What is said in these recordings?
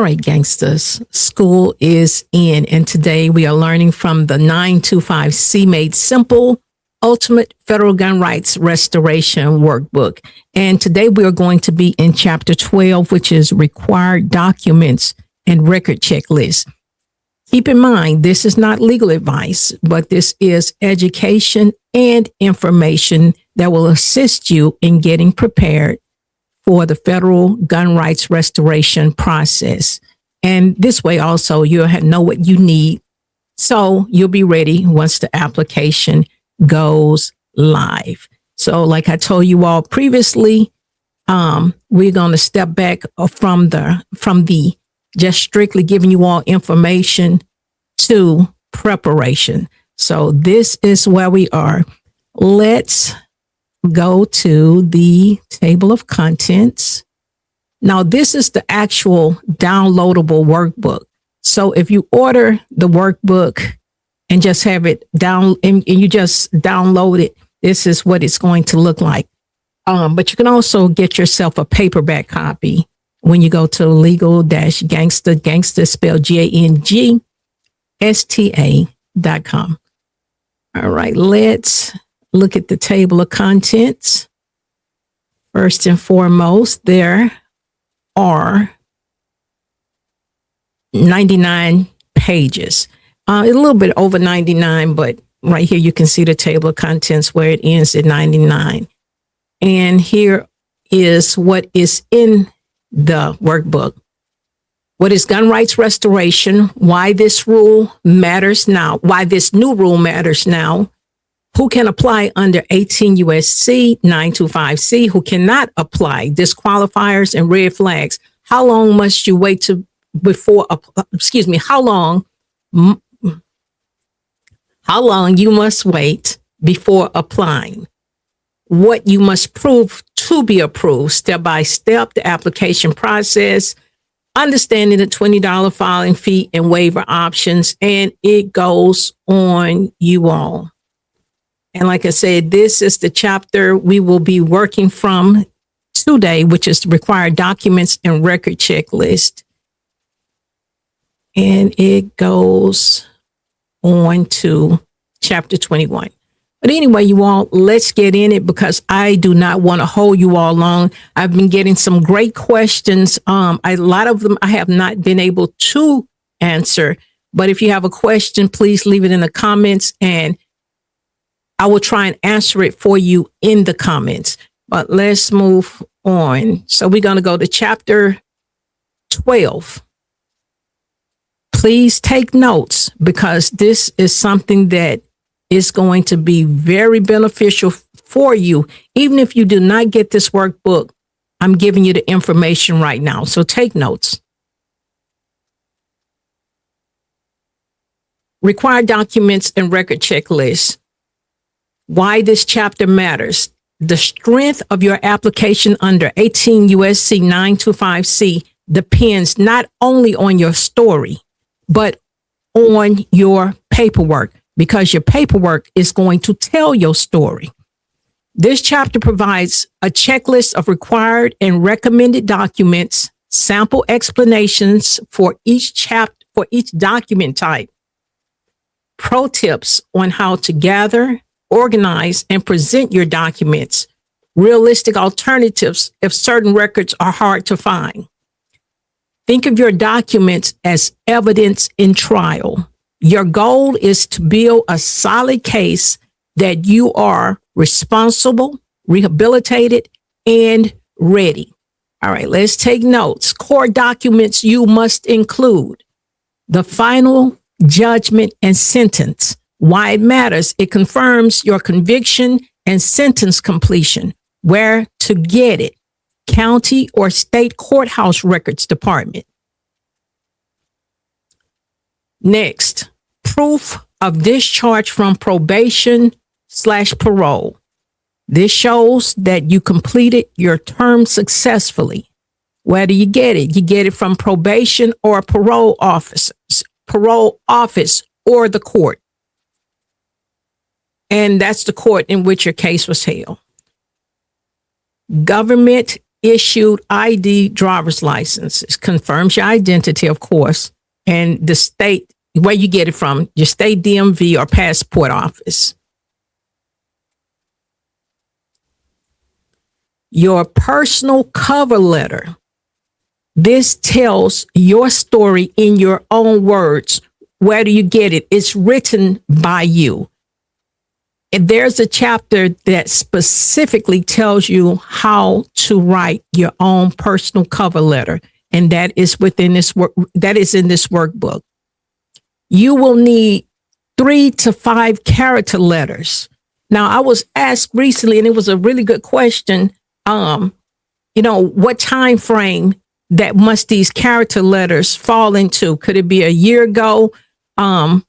right, gangsters, school is in, and today we are learning from the 925C Made Simple Ultimate Federal Gun Rights Restoration Workbook. And today we are going to be in Chapter 12, which is Required Documents and Record Checklist. Keep in mind, this is not legal advice, but this is education and information that will assist you in getting prepared for the federal gun rights restoration process. And this way also you'll know what you need, so you'll be ready once the application goes live. So like I told you all previously, we're going to step back from the just strictly giving you all information to preparation. So this is where we are. Let's go to the table of contents. Now, this is the actual downloadable workbook. So if you order the workbook and just have it down and you just download it, this is what it's going to look like. But you can also get yourself a paperback copy when you go to legal-gangsta spelled GANGSTA.com. All right, let's look at the table of contents. First and foremost, there are 99 pages. A little bit over 99, but right here you can see the table of contents where it ends at 99. And here is what is in the workbook. What is gun rights restoration? Why this rule matters now? Why this new rule matters now? Who can apply under 18 U.S.C. 925C? Who cannot apply? Disqualifiers and red flags. How long must you wait how long you must wait before applying? What you must prove to be approved, step by step, the application process, understanding the $20 filing fee and waiver options, and it goes on, you all. And like I said, this is the chapter we will be working from today, which is the required documents and record checklist. And it goes on to chapter 21. But anyway, you all, let's get in it because I do not want to hold you all long. I've been getting some great questions. A lot of them I have not been able to answer. But if you have a question, please leave it in the comments and I will try and answer it for you in the comments. But let's move on. So we're going to go to chapter 12. Please take notes because this is something that is going to be very beneficial for you. Even if you do not get this workbook, I'm giving you the information right now. So take notes. Required documents and record checklist. Why this chapter matters. The strength of your application under 18 U.S.C. 925C depends not only on your story, but on your paperwork, because your paperwork is going to tell your story. This chapter provides a checklist of required and recommended documents, sample explanations for each document type, pro tips on how to gather, organize, and present your documents, realistic alternatives if certain records are hard to find. Think of your documents as evidence in trial. Your goal is to build a solid case that you are responsible, rehabilitated, and ready. All right, let's take notes. Core documents you must include: the final judgment and sentence. Why it matters: it confirms your conviction and sentence completion. Where to get it: county or state courthouse records department. Next, proof of discharge from probation/parole. This shows that you completed your term successfully. Where do you get it? You get it from probation or parole office or the court. And that's the court in which your case was held. Government issued ID driver's license. It confirms your identity, of course, and the state where you get it from, your state DMV or passport office. Your personal cover letter. This tells your story in your own words. Where do you get it? It's written by you. And there's a chapter that specifically tells you how to write your own personal cover letter. And that is within this work, that is in this workbook. You will need 3 to 5 character letters. Now, I was asked recently, and it was a really good question. What time frame that must these character letters fall into? Could it be a year ago, 5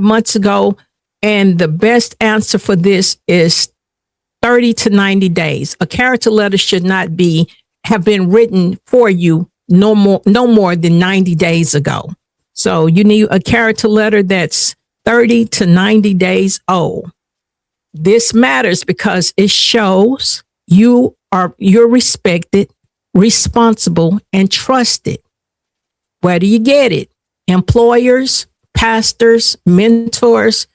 months ago? And the best answer for this is 30 to 90 days. A character letter should not have been written for you no more than 90 days ago. So you need a character letter that's 30 to 90 days old. This matters because it shows you're respected, responsible, and trusted. Where do you get it? Employers, pastors, mentors,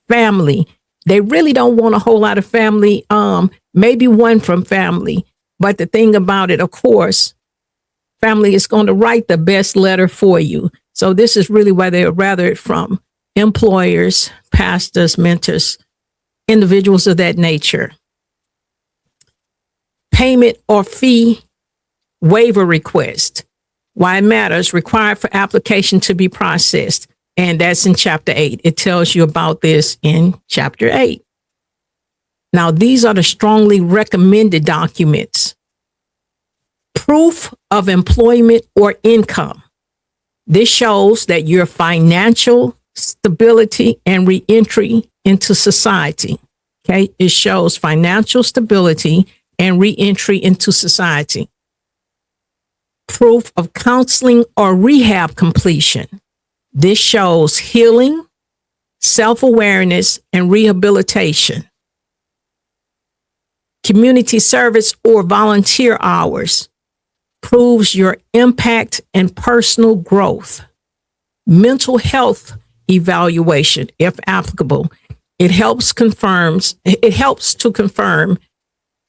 family. They really don't want a whole lot of family, maybe one from family. But the thing about it, of course, family is going to write the best letter for you. So this is really where they rather it from employers, pastors, mentors, individuals of that nature. Payment or fee waiver request. Why it matters, required for application to be processed. And that's in chapter 8. It tells you about this in chapter 8. Now, these are the strongly recommended documents. Proof of employment or income. This shows that your financial stability and reentry into society. Okay, it shows financial stability and reentry into society. Proof of counseling or rehab completion. This shows healing, self-awareness, and rehabilitation. Community service or volunteer hours proves your impact and personal growth. Mental health evaluation, if applicable. It helps to confirm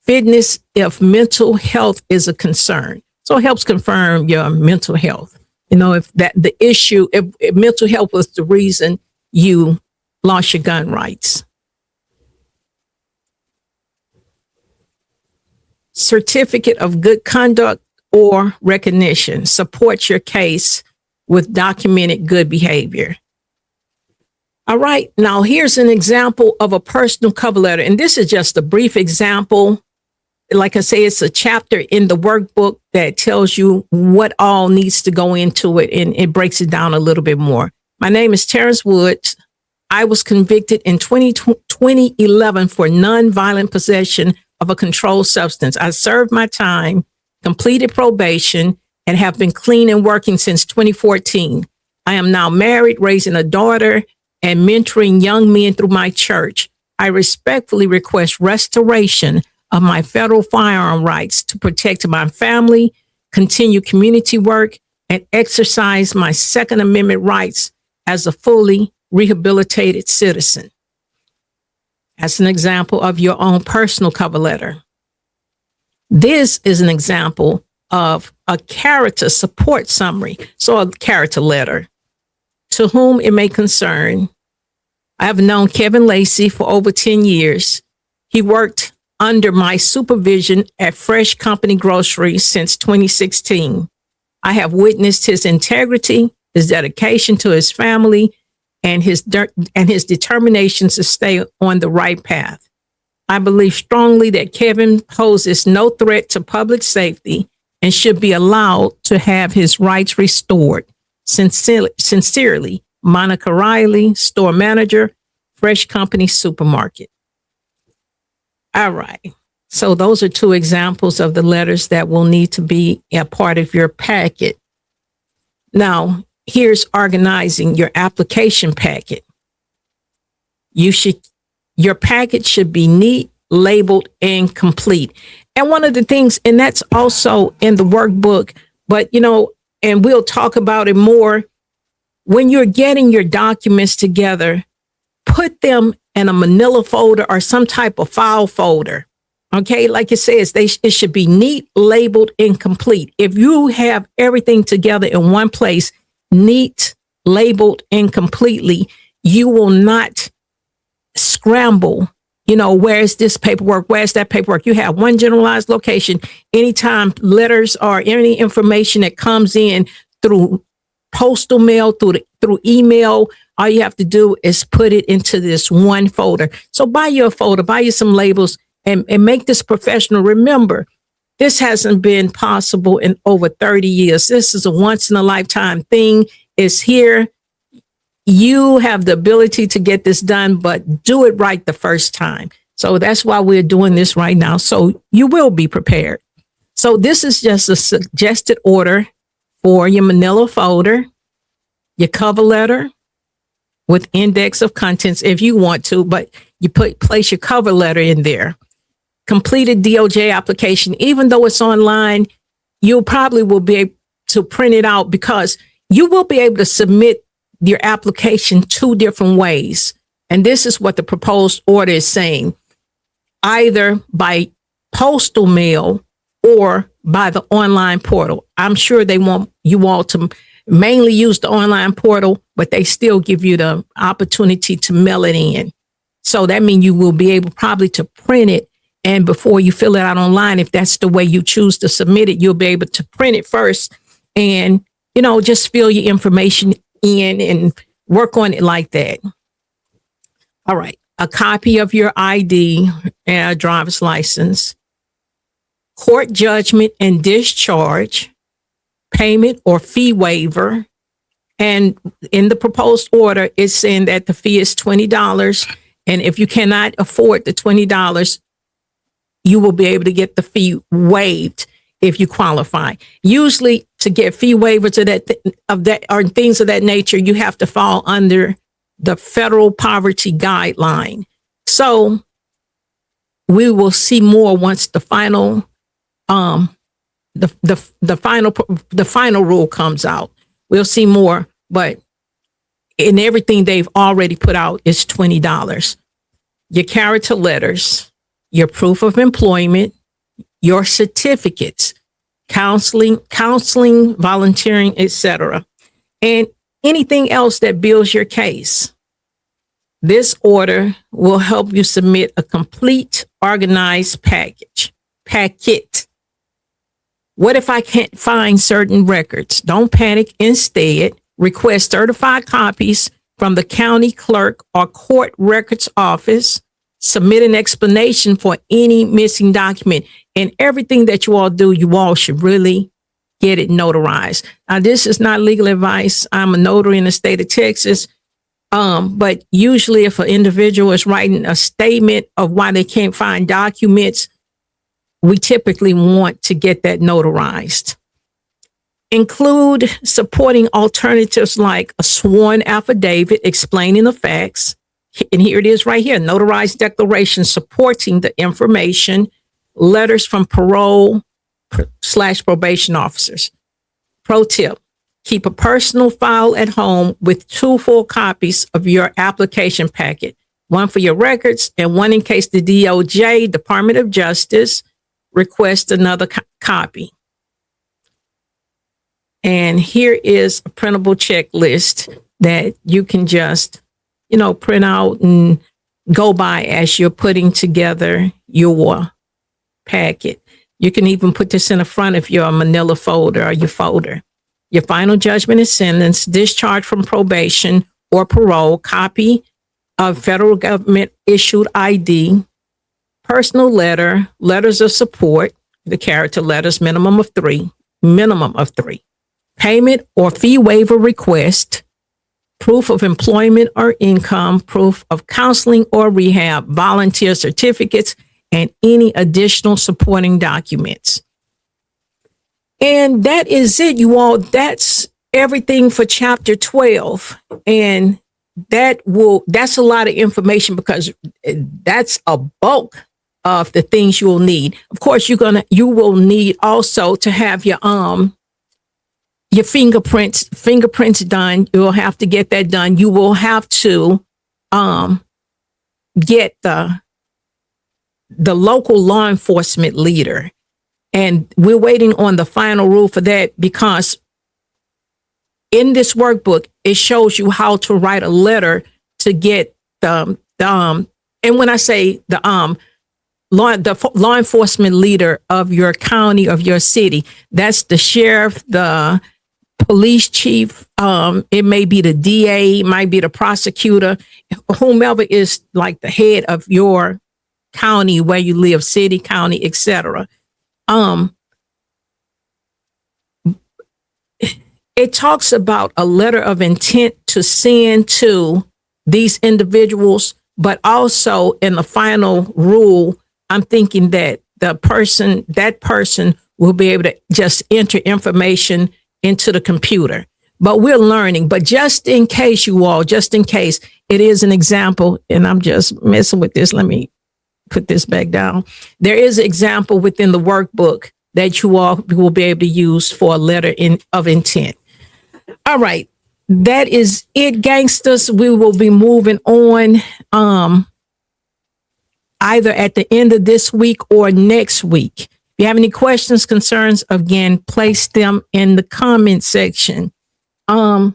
fitness if mental health is a concern. So it helps confirm your mental health. If mental health was the reason you lost your gun rights. Certificate of good conduct or recognition supports your case with documented good behavior. All right, now here's an example of a personal cover letter. And this is just a brief example. Like I say, it's a chapter in the workbook that tells you what all needs to go into it, and it breaks it down a little bit more. My name is Terrence Woods. I was convicted in 2011 for nonviolent possession of a controlled substance. I served my time, completed probation, and have been clean and working since 2014. I am now married, raising a daughter, and mentoring young men through my church. I respectfully request restoration of my federal firearm rights to protect my family, continue community work, and exercise my Second Amendment rights as a fully rehabilitated citizen. That's an example of your own personal cover letter. This is an example of a character support summary. So a character letter. To whom it may concern, I have known Kevin Lacey for over 10 years. He worked under my supervision at Fresh Company Groceries since 2016. I have witnessed his integrity, his dedication to his family, and his determination to stay on the right path. I believe strongly that Kevin poses no threat to public safety and should be allowed to have his rights restored. Sincerely, Monica Riley, store manager, Fresh Company Supermarket. All right. So those are 2 examples of the letters that will need to be a part of your packet. Now, here's organizing your application packet. Your packet should be neat, labeled, and complete. And one of the things, and that's also in the workbook, but and we'll talk about it more when you're getting your documents together, put them in a manila folder or some type of file folder. Okay, like it says, it should be neat, labeled, and complete. If you have everything together in one place, neat, labeled, and completely, you will not scramble. Where's this paperwork? Where's that paperwork? You have one generalized location. Anytime letters or any information that comes in through postal mail, through email, all you have to do is put it into this one folder. So buy you a folder, buy you some labels, and make this professional. Remember, this hasn't been possible in over 30 years. This is a once in a lifetime thing. It's here. You have the ability to get this done, but do it right the first time. So that's why we're doing this right now. So you will be prepared. So this is just a suggested order for your manila folder, your cover letter with index of contents if you want to, but you place your cover letter in there. Completed DOJ application, even though it's online, you probably will be able to print it out because you will be able to submit your application 2 different ways. And this is what the proposed order is saying, either by postal mail or by the online portal. I'm sure they want you all to mainly use the online portal, but they still give you the opportunity to mail it in. So that means you will be able probably to print it. And before you fill it out online, if that's the way you choose to submit it, you'll be able to print it first and, just fill your information in and work on it like that. All right. A copy of your ID and a driver's license, court judgment and discharge, payment or fee waiver. And in the proposed order, it's saying that the fee is $20. And if you cannot afford the $20, you will be able to get the fee waived if you qualify. Usually to get fee waivers of that or things of that nature, you have to fall under the federal poverty guideline. So we will see more once the final the final rule comes out. We'll see more, but in everything they've already put out is $20. Your character letters, your proof of employment, your certificates, counseling, volunteering, etc., and anything else that builds your case. This order will help you submit a complete, organized packet. What if I can't find certain records? Don't panic. Instead, request certified copies from the county clerk or court records office. Submit an explanation for any missing document. And everything that you all do, you all should really get it notarized. Now, this is not legal advice. I'm a notary in the state of Texas. But usually if an individual is writing a statement of why they can't find documents, we typically want to get that notarized. Include supporting alternatives like a sworn affidavit explaining the facts. And here it is right here, notarized declaration supporting the information, letters from parole/probation officers. Pro tip, keep a personal file at home with 2 full copies of your application packet, one for your records and one in case the DOJ, Department of Justice, requests another copy. And here is a printable checklist that you can just print out and go by as you're putting together your packet. You can even put this in the front of your manila folder or your folder. Your final judgment and sentence, discharge from probation or parole, copy of federal government issued ID, personal letter, letters of support, the character letters, minimum of three, payment or fee waiver request, proof of employment or income, proof of counseling or rehab, volunteer certificates, and any additional supporting documents. And that is it, you all. That's everything for chapter 12. And that's a lot of information because that's a bulk of the things you will need. Of course, you will need also to have your fingerprints done. You will have to get that done. You will have to get the local law enforcement leader. And we're waiting on the final rule for that, because in this workbook, it shows you how to write a letter to get and when I say the law enforcement leader of your county, of your city, that's the sheriff, the police chief, it may be the DA, it might be the prosecutor, whomever is like the head of your county where you live, city, county, etc. It talks about a letter of intent to send to these individuals, but also in the final rule, I'm thinking that that person will be able to just enter information into the computer. But we're learning. But just in case, it is an example, and I'm just messing with this. Let me put this back down. There is an example within the workbook that you all will be able to use for a letter of intent. All right. That is it, gangsters. We will be moving on either at the end of this week or next week. If you have any questions, concerns, again, place them in the comment section. I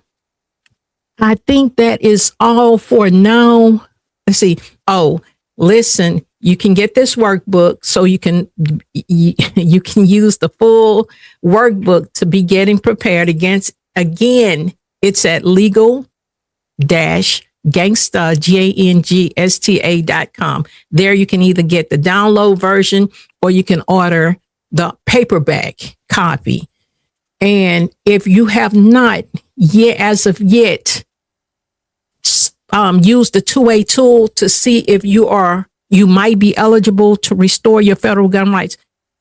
think that is all for now. Let's see. Oh, listen, you can get this workbook so you can use the full workbook to be getting prepared against. Again, it's at legal-gangsta.com. There you can either get the download version or you can order the paperback copy. And if you have not yet, as of yet, used the 2A tool to see if you might be eligible to restore your federal gun rights,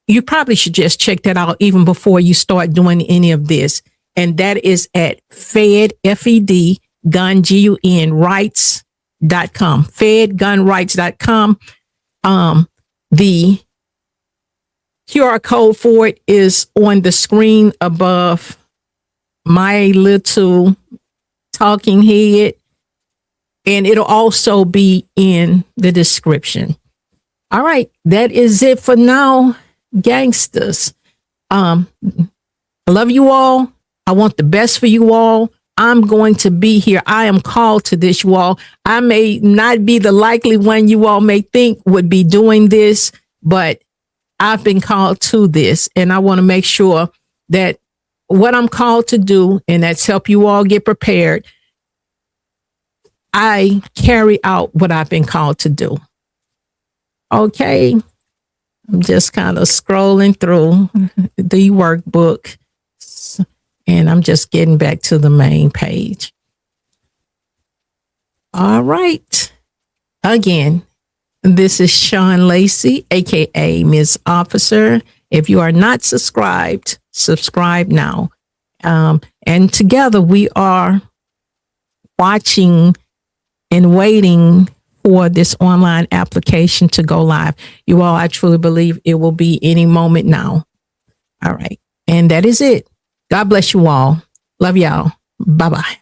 you probably should just check that out even before you start doing any of this. And that is at fedgunrights.com, fedgunrights.com. The QR code for it is on the screen above my little talking head, and it'll also be in the description. All right, that is it for now, gangsters. I love you all. I want the best for you all. I'm going to be here. I am called to this, you all. I may not be the likely one you all may think would be doing this, but I've been called to this, and I want to make sure that what I'm called to do, and that's help you all get prepared, I carry out what I've been called to do. Okay. I'm just kind of scrolling through the workbook, and I'm just getting back to the main page. All right. Again, this is Sean Lacey, aka Ms. Officer. If you are not subscribed, subscribe now. And together we are watching and waiting for this online application to go live. You all, I truly believe it will be any moment now. All right. And that is it. God bless you all. Love y'all. Bye-bye.